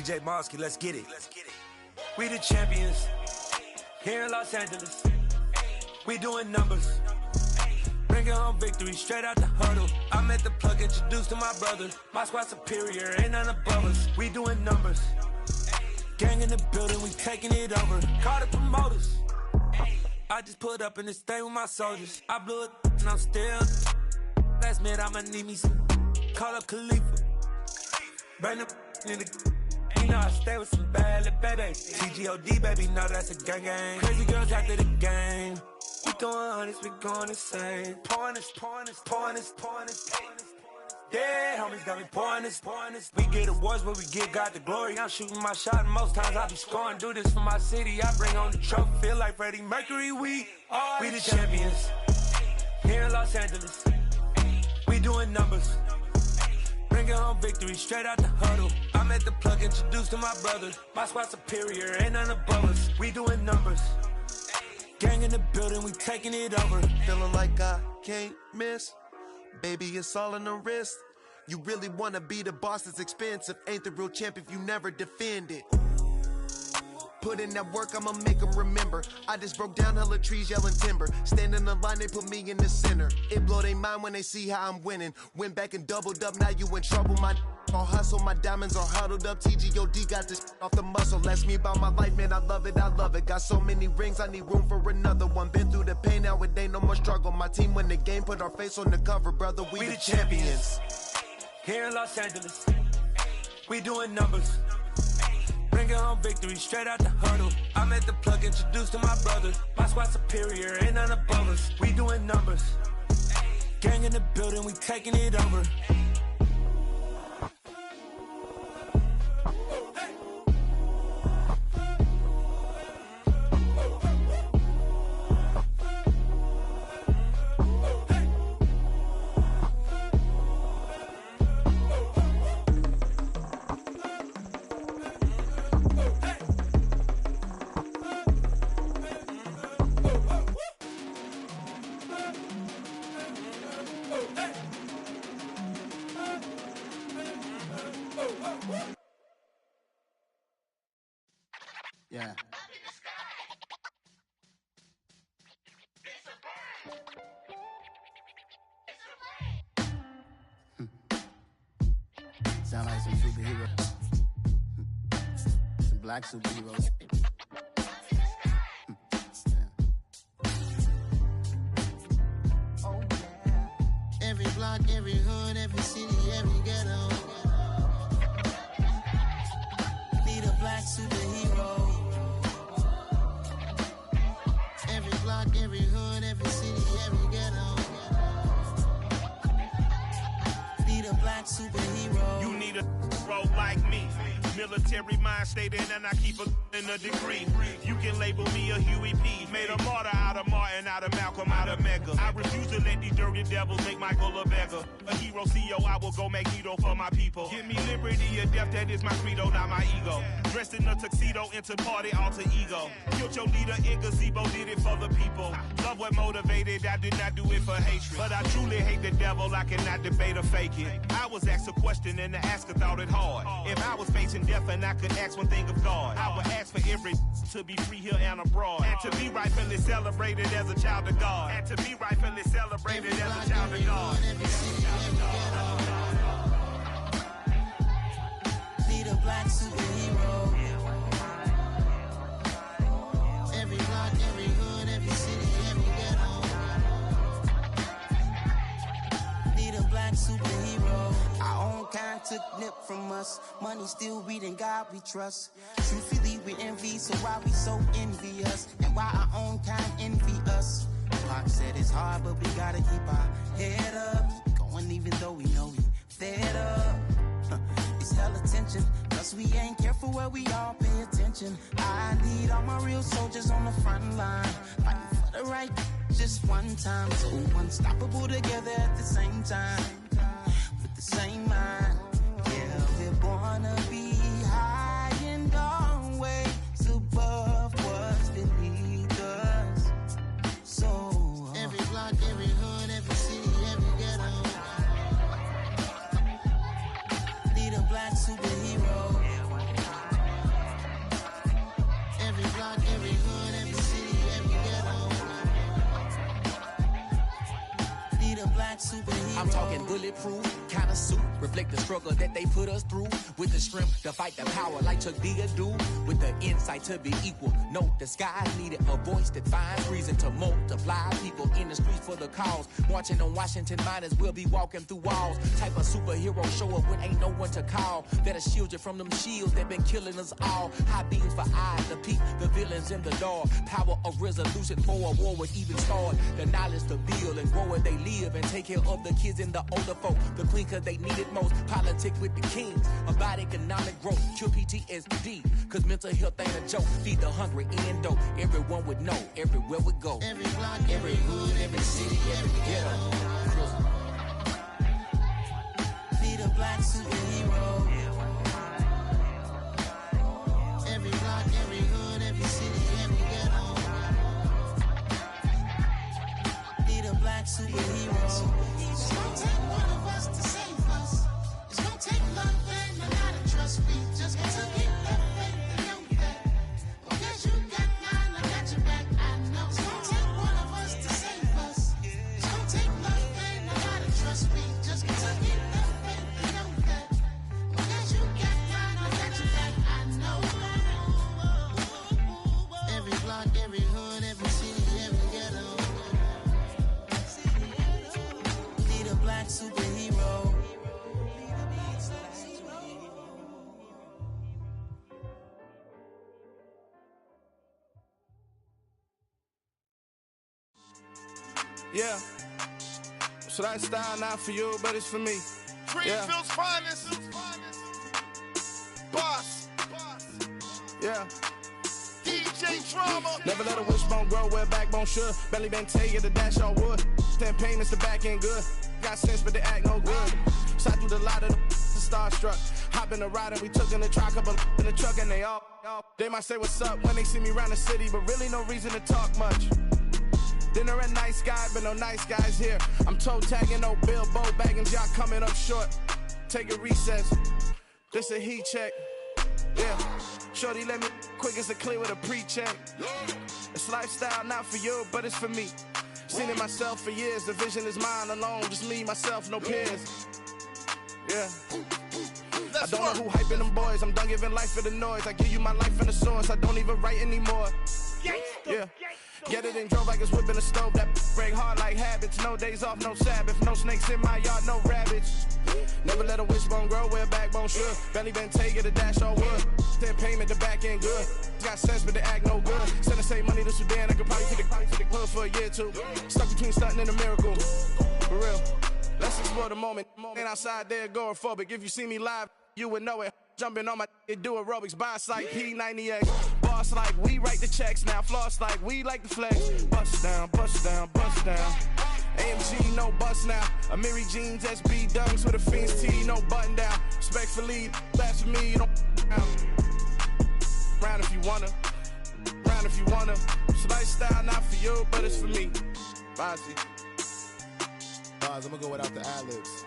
DJ Monsky, let's get it. We the champions here in Los Angeles. We doing numbers. Bringing home victory straight out the huddle. I'm at the plug, introduced to my brother. My squad superior, ain't none above us. We doing numbers. Gang in the building, we taking it over. Call the promoters. I just put up in this thing with my soldiers. I blew it and I'm still. Last minute I'ma need me some. Call up Khalifa. Bring the in the. You know I stay with some bad little baby. TGOD baby, know that's a gang gang. Crazy girls after the game. We throwing hundreds, we going insane. Pouring this. Yeah, homies got me pouring this. We get awards, but we get God the glory. I'm shooting my shot, and most times I be scoring. Do this for my city, I bring on the trophy. Feel like Freddie Mercury, we the champions. Here in Los Angeles, we doing numbers. Bringing home victory straight out the huddle. I'm at the plug, introduced to my brother. My squad superior, ain't none above us. We doing numbers. Gang in the building, we taking it over. Feeling like I can't miss. Baby, it's all in the wrist. You really wanna be the boss, it's expensive. Ain't the real champ if you never defend it. Put in that work, I'ma make them remember. I just broke down hella trees, yelling timber. Stand in the line, they put me in the center. It blow their mind when they see how I'm winning. Went back and doubled up, now you in trouble. My all hustle, my diamonds are huddled up. TGOD got this off the muscle. Ask me about my life, man, I love it. Got so many rings, I need room for another one. Been through the pain, now it ain't no more struggle. My team win the game, put our face on the cover, brother. We the champions. Here in Los Angeles, we doing numbers. Bringing home victory straight out the huddle. I'm at the plug, introduced to my brother. My squad superior, ain't none above us. We doing numbers. Gang in the building, we taking it over. Yeah. Sound like some superheroes. Some black superheroes. Oh, yeah. Every block, every hood, every city, every ghetto. Need a black superhero. Every block, every hood, every city, every ghetto. Need a black superhero. You need a role like me. Military mind stated, and I keep in a degree. You can label me a Huey P. Made a martyr out of Martin, out of Malcolm, out of Mega. I refuse to let these dirty devils make Michael a beggar. A hero CEO, I will go Magneto for my people. Give me liberty or death, that is my credo, not my ego. Dressed in a tuxedo, into party, alter ego. Killed your leader in gazebo, did it for the people. Love what motivated, I did not do it for hatred. But I truly hate the devil, I cannot debate or fake it. I was asked a question and the asker thought it hard. If I was facing death and I could ask one thing of God, I would ask for every to be free here and abroad. And to be rightfully celebrated as a child of God. And to be rightfully celebrated as a child of God. Need a black superhero. Every block, every hood, every city, every ghetto. Need a black superhero. Our own kind took nip from us. Money still reading God we trust. Truthfully we envy, so why we so envious? And why our own kind envy us? Pac said it's hard, but we gotta keep our head up. Going even though we know we fed up. It's hella tension, plus we ain't careful where we all pay attention. I need all my real soldiers on the front line, fighting for the right just one time. So unstoppable together at the same time, with the same mind. Yeah, we're born to be high and always above what's beneath us. So every block, every hood, every city, every ghetto. Need a black superhero. black superhero. I'm talking bulletproof, kind of suit, reflect the struggle that they put us through. With the strength to fight the power like Chuck D do. With the insight to be equal. Note the skies needed a voice that finds reason to multiply. People in the streets for the cause. Marching on Washington miners will be walking through walls. Type of superhero show up when ain't no one to call. That'll shield you from them shields that been killing us all. High beams for eyes to peep the villains in the dark. Power of resolution for a war would even start. The knowledge to build and grow where they live and take care of the kids and the older folk. The queen cause they need it most. Politic with the kings. About economic growth. Cure PTSD. Cause mental health ain't a joke. Feed the hungry and dope. Everyone would know. Everywhere we go. Every block, every hood, every city, every ghetto. Be the black superhero. Every block, every hood, every city, every ghetto. Be the black superhero. It's gonna take one of us to save us. It's gonna take love and a lot of trust. We just got to keep that faith and know that. Because you got mine, I got your back, I know. It's gonna take one of us to save us. It's gonna take love and a lot of trust. We just got to keep that faith and know that. Because you got mine, I got your back, I know. Every block, every hood, every city, every ghetto. Be the black superhero. Yeah. So that style not for you, but it's for me. Greenfield's finest. Boss. Yeah. DJ Drama. Never let a wishbone grow where a backbone should. Belly been taking the dash all wood. 10 payments, the back end good. Got sense, but they act no good. Shot through the lot of the starstruck. Hop in the ride and we took in the truck, up in the truck and they all. They might say what's up when they see me around the city, but really no reason to talk much. Dinner at nice guy, but no nice guys here. I'm toe tagging, no Bilbo bagging, y'all coming up short. Take a recess. This a heat check. Yeah. Shorty let me quick as a clear with a pre-check. It's lifestyle not for you, but it's for me. Seen it myself for years. The vision is mine alone. Just me, myself, no peers. Yeah. I don't know who hyping them boys. I'm done giving life for the noise. I give you my life in the source. I don't even write anymore. Yeah. Get it and drove like it's whipping a stove. That break hard like habits. No days off, no Sabbath. No snakes in my yard, no rabbits. Never let a wishbone grow where a backbone should. Belly been taking the dash all wood. 10 payment, the back end good. Got sense, but they act no good. Send the same money to Sudan. I could probably take the hood for a year or two. Stuck between stunting and a miracle. For real. Let's explore the moment. Ain't outside there agoraphobic. If you see me live, you would know it. Jumping on my do aerobics, boss like P90X. Boss like we write the checks now. Floss like we like the flex. Bust down, bust down, bust down. AMG, no bust now. Amiri jeans, SB dunks with a Fiends T, no button down. Respectfully, that's for me, you don't round if you wanna. Round if you wanna. It's lifestyle not for you, but it's for me. Bozzy. I'm gonna go without the ad-libs.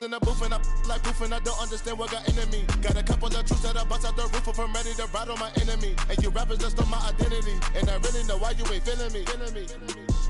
In the booth and I like proof and I don't understand what got into me. Got a couple of truths that I bust out the roof if I'm ready to ride on my enemy. And you rappers just stole my identity. And I really know why you ain't feeling me.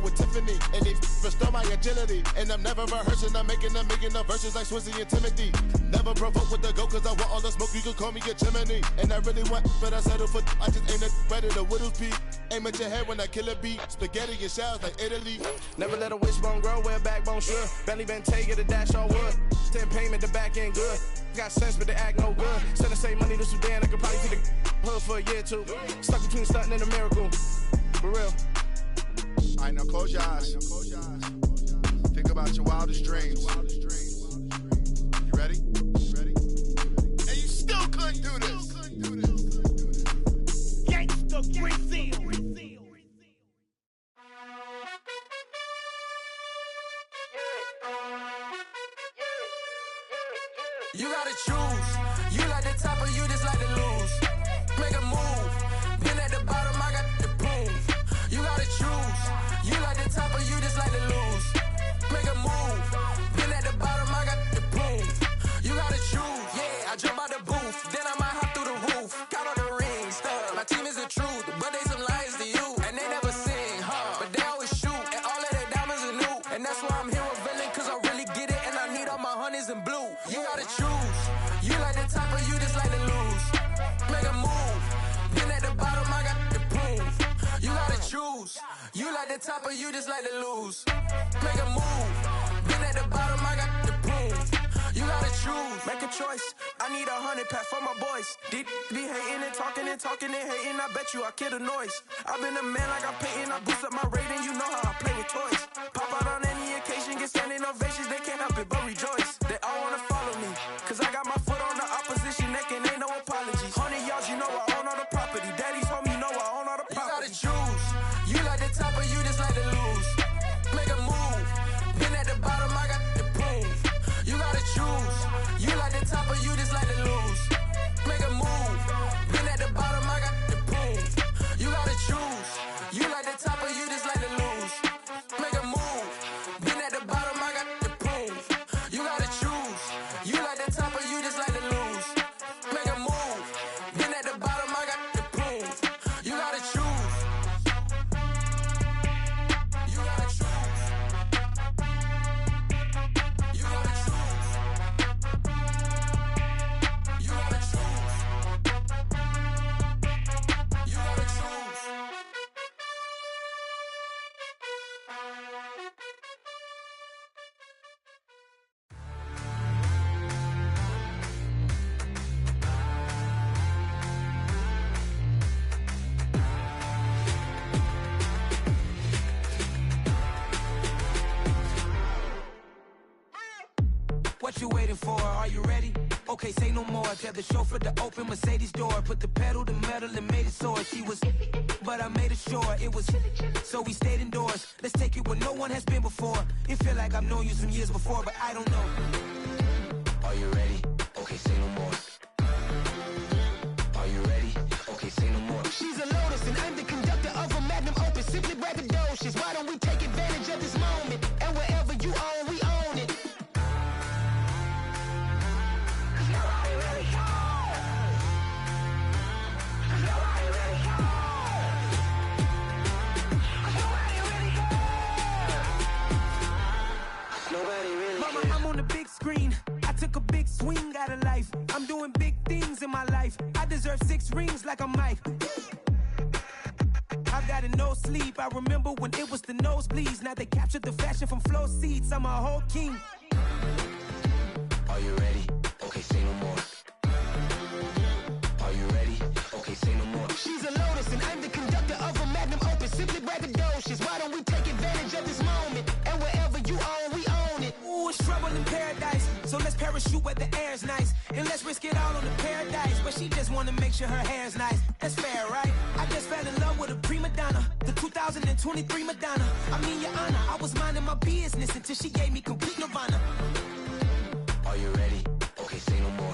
With Tiffany, and they restore my agility. And I'm never rehearsing, I'm making the verses like Swizzy and Timothy. Never provoke with the go, cause I want all the smoke, you can call me a chimney. And I really want, but I settle for, I just ain't ready to whittle peak. Aim at your head when I kill a beat. Spaghetti and shells like Italy. Never let a wishbone grow where a backbone should. Belly been taking the dash all wood. 10 payment, the back end good. Got sense, but they act no good. Send the same money to Sudan, I could probably take the hood for a year or two. Stuck between stunting and a miracle. For real. Alright, now close your eyes. Think about your wildest dreams. You ready? And you still couldn't do this. Gangsta Brazil. You gotta choose. You like the top or you just like to lose. Make a move. Been at the bottom, I got the proof. You gotta choose. You like the top or you just like to lose. Make a move. Been at the bottom, I got the proof. You gotta choose. Yeah, I jump out the booth. Then I might hop through the roof. Count on the rings, stuff. My team is the truth, but they some liars to you. And they never sing, huh? But they always shoot. And all of their diamonds in choose. You like the top or you just like to lose. Make a move. Been at the bottom, I got the prove. You gotta choose. Make a choice. I need 100 pack for my boys. Deep be hating and talking and talking and hating. I bet you I kill the noise. I've been a man like I'm Peyton. I boost up my rating. You know how I play with toys. Pop out on any occasion, get standing ovations. They can't help it but rejoice. They all wanna follow me, cause I got my foot on the opposition neck and ain't no apologies. 100 yards, you know I own all the property. Daddy's home, you know I own all the property. You gotta choose. You like the top or you just like to lose. Make a move. Been at the bottom, I got the proof. You gotta choose. You like the top or you just like to lose. Make a move. Been at the bottom, I got the proof. You gotta choose. You like the top or you just like to lose. Make a move. Been at the bottom, I got the proof. You gotta choose. You like the top or you just like to lose. Make a move. Been at the bottom, I got the proof. You gotta choose. You gotta choose. You gotta choose. You gotta choose. You gotta choose. What you waiting for? Are you ready? Okay, say no more. Tell the chauffeur to open Mercedes door. Put the pedal to metal and made it soar. She was, but I made it sure it was. So we stayed indoors. Let's take it where no one has been before. It feel like I've known you some years before, but I don't know. Are you ready? Okay, say no more. Are you ready? Okay, say no more. She's a Lotus and I'm the conductor of a Magnum Opus. Simply braggadocious. Why don't we take advantage of this moment? And wherever you own, we own it. Mama, I'm on the big screen. I took a big swing out of life. I'm doing big things in my life. I deserve 6 rings like a Mike. I've got no sleep. I remember when it was the nosebleeds. Now they captured the fashion from flow seats. I'm a whole king. Are you ready? Okay, say no more. Are you ready? Okay, say no more. She's a Lotus and I'm the conductor of a Magnum Opus. Simply braggadocious. Why don't we take advantage of this moment? And wherever you own, we own it. Ooh, it's trouble in paradise. So let's parachute where the air's nice. And let's risk it all on the paradise. But she just wanna make sure her hair's nice. That's fair, right? I just fell in love with a prima donna. The 2023 Madonna. I mean, your honor, I was minding my business until she gave me complete nirvana. Are you ready? Okay, say no more.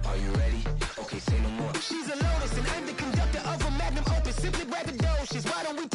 Are you ready? Okay, say no more. She's a Lotus and I'm the conductor of a Magnum Opus. Simply braggadocious. Why don't we